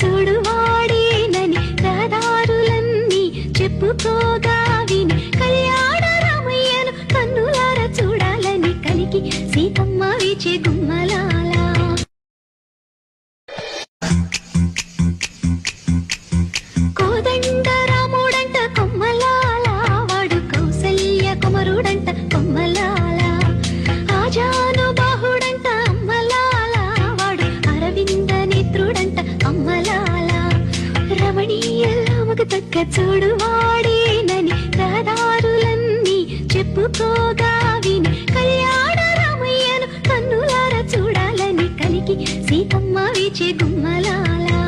చూడు వాడేనని రహదారులన్నీ చెప్పుకోగా విని కళ్యాణ రామయ్యను కన్నులార చూడాలని కలికి సీతమ్మ వీచే గుమ్మలాల. కోదండ రాముడంట కొమ్మలాల, వాడు కౌసల్య కుమరుడంట కొమ్మలాల. ఆజాను బాహుడంట అమ్మలాల, వాడు అరవింద నేత్రుడంట అమ్మలాల. రమణీయలామకు తగ్గ చూడు వాడేనని రహదారులన్నీ చెప్పుకోగా విని కళ్యాణ రామయ్యను కన్నులార చూడాలని కలికి సీతమ్మ వీచే గుమ్మలాల.